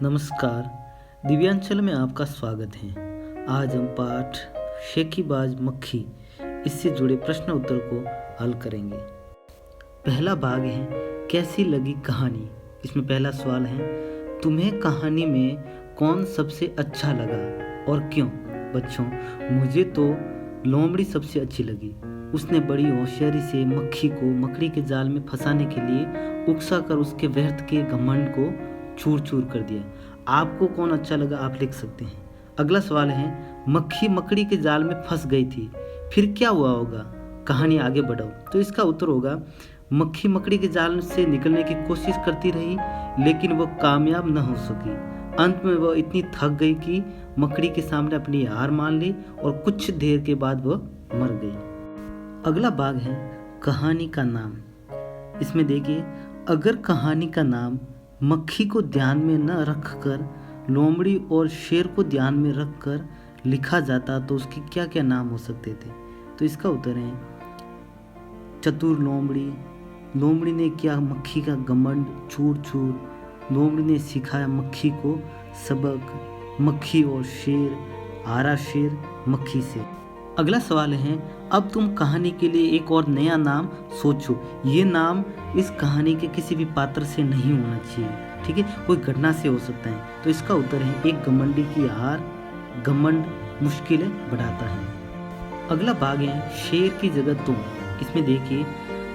नमस्कार। दिव्यांचल में आपका स्वागत है। आज हम पाठ शेखीबाज मक्खी इससे जुड़े प्रश्न उत्तर को हल करेंगे। पहला भाग है कैसी लगी कहानी। इसमें पहला सवाल है तुम्हें कहानी में कौन सबसे अच्छा लगा और क्यों। बच्चों, मुझे तो लोमड़ी सबसे अच्छी लगी। उसने बड़ी होशियारी से मक्खी को मकड़ी के जाल में फंसाने के लिए उकसा कर उसके व्यर्थ के घमंड को चूर चूर कर दिया। आपको कौन अच्छा लगा आप लिख सकते हैं। अगला सवाल है मक्खी मकड़ी के जाल में फंस गई थी, फिर क्या हुआ होगा। कहानी आगे बढ़ाओ। तो इसका उत्तर होगा मक्खी मकड़ी के जाल से निकलने की कोशिश करती रही, लेकिन वह कामयाब न हो सकी। अंत में वह इतनी थक गई कि मकड़ी के सामने अपनी हार मान ली और कुछ देर के बाद वह मर गई। अगला भाग है कहानी का नाम। इसमें देखिए, अगर कहानी का नाम मक्खी को ध्यान में न रखकर लोमड़ी और शेर को ध्यान में रखकर लिखा जाता तो उसके क्या क्या नाम हो सकते थे। तो इसका उत्तर है चतुर लोमड़ी, लोमड़ी ने किया मक्खी का घमंड चूर चूर, लोमड़ी ने सिखाया मक्खी को सबक, मक्खी और शेर, आरा शेर मक्खी से। अगला सवाल है अब तुम कहानी के लिए एक और नया नाम सोचो। ये नाम इस कहानी के किसी भी पात्र से नहीं होना चाहिए, ठीक है, कोई घटना से हो सकता है। तो इसका उत्तर है एक घमंडी की हार, घमंड मुश्किलें बढ़ाता है। अगला भाग है शेर की जगह तुम। इसमें देखिए,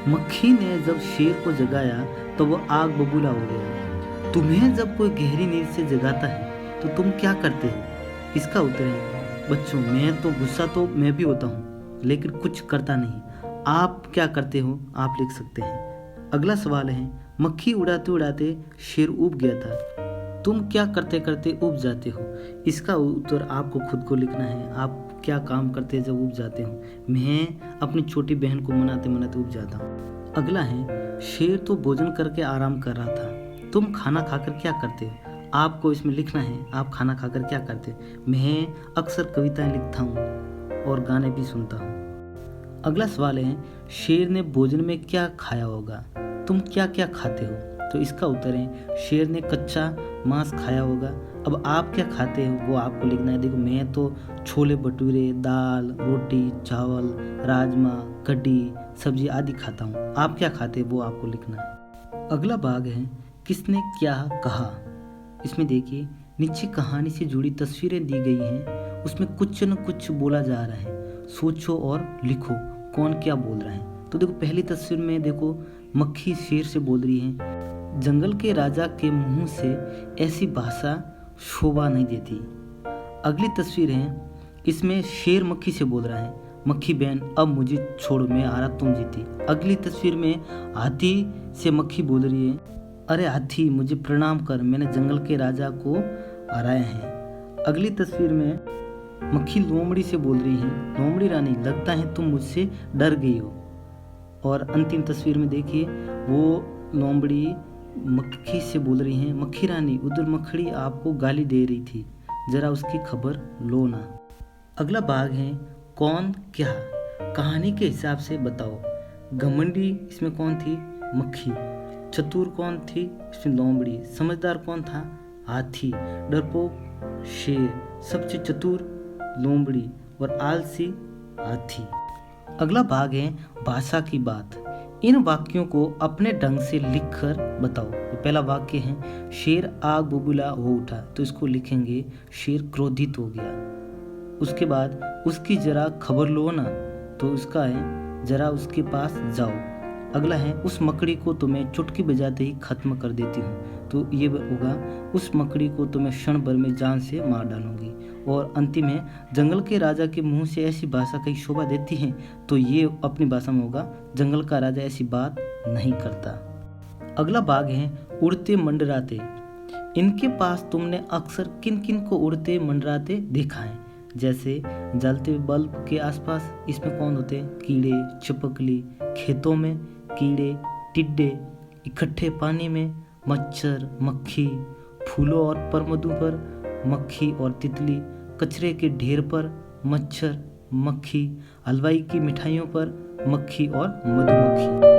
मक्खी ने जब शेर को जगाया तो वह आग बबूला हो गया। तुम्हें जब कोई गहरी नींद से जगाता है तो तुम क्या करते हो। इसका उत्तर है बच्चों, मैं तो गुस्सा तो मैं भी होता हूँ, लेकिन कुछ करता नहीं। आप क्या करते हो आप लिख सकते हैं। अगला सवाल है मक्खी उड़ाते उड़ाते शेर उब गया था, तुम क्या करते करते उब जाते हो। इसका उत्तर आपको खुद को लिखना है। आप क्या काम करते हैं जब उब जाते हो। मैं अपनी छोटी बहन को मनाते मनाते उब जाता हूँ। अगला है शेर तो भोजन करके आराम कर रहा था, तुम खाना खाकर क्या करते हो। आपको इसमें लिखना है आप खाना खाकर क्या करते हैं। मैं अक्सर कविताएं लिखता हूँ और गाने भी सुनता हूँ। अगला सवाल है शेर ने भोजन में क्या खाया होगा, तुम क्या क्या खाते हो। तो इसका उत्तर है शेर ने कच्चा मांस खाया होगा। अब आप क्या खाते हो वो आपको लिखना है। देखो, मैं तो छोले भटूरे, दाल, रोटी, चावल, राजमा, कढ़ी, सब्जी आदि खाता हूँ। आप क्या खाते हो वो आपको लिखना है। अगला भाग है किसने क्या कहा। इसमें देखिए, नीचे कहानी से जुड़ी तस्वीरें दी गई हैं, उसमें कुछ न कुछ बोला जा रहा है। सोचो और लिखो कौन क्या बोल रहा है। तो देखो, पहली तस्वीर में देखो मक्खी शेर से बोल रही है, जंगल के राजा के मुंह से ऐसी भाषा शोभा नहीं देती। अगली तस्वीर है, इसमें शेर मक्खी से बोल रहा है, मक्खी बहन अब मुझे छोड़ो, मैं हारा तुम जीती। अगली तस्वीर में हाथी से मक्खी बोल रही है, अरे हाथी मुझे प्रणाम कर, मैंने जंगल के राजा को हराया है। अगली तस्वीर में मक्खी लोमड़ी से बोल रही है, लोमड़ी रानी लगता है तुम मुझसे डर गई हो। और अंतिम तस्वीर में देखिए, वो लोमड़ी मक्खी से बोल रही है, मक्खी रानी उधर मकड़ी आपको गाली दे रही थी, जरा उसकी खबर लो ना। अगला भाग है कौन क्या। कहानी के हिसाब से बताओ। घमंडी इसमें कौन थी, मक्खी। चतुर कौन थी, इसमें लोमड़ी। समझदार कौन था, हाथी। डरपोक शेर। सबसे चतुर लोमड़ी और आलसी हाथी। अगला भाग है भाषा की बात। इन वाक्यों को अपने ढंग से लिखकर बताओ। तो पहला वाक्य है शेर आग बबूला हो उठा, तो इसको लिखेंगे शेर क्रोधित हो गया। उसके बाद उसकी जरा खबर लो ना, तो इसका है जरा उसके पास जाओ। अगला है उस मकड़ी को तो मैं चुटकी बजाते ही खत्म कर देती हूँ, तो ये होगा उस मकड़ी को तो मैं क्षण भर में जान से मार डालूंगी। और अंतिम है जंगल के राजा के मुंह से ऐसी भाषा कहीं शोभा देती है, तो ये अपनी भाषा में होगा जंगल का राजा ऐसी बात नहीं करता। अगला भाग है उड़ते मंडराते। इनके पास तुमने अक्सर किन किन को उड़ते मंडराते देखा है। जैसे जलते बल्ब के आसपास, इसमें कौन होते हैं, कीड़े, चिपकली। खेतों में कीड़े, टिड्डे। इकट्ठे पानी में मच्छर, मक्खी। फूलों और परमधु पर मक्खी और तितली। कचरे के ढेर पर मच्छर, मक्खी। हलवाई की मिठाइयों पर मक्खी और मधुमक्खी।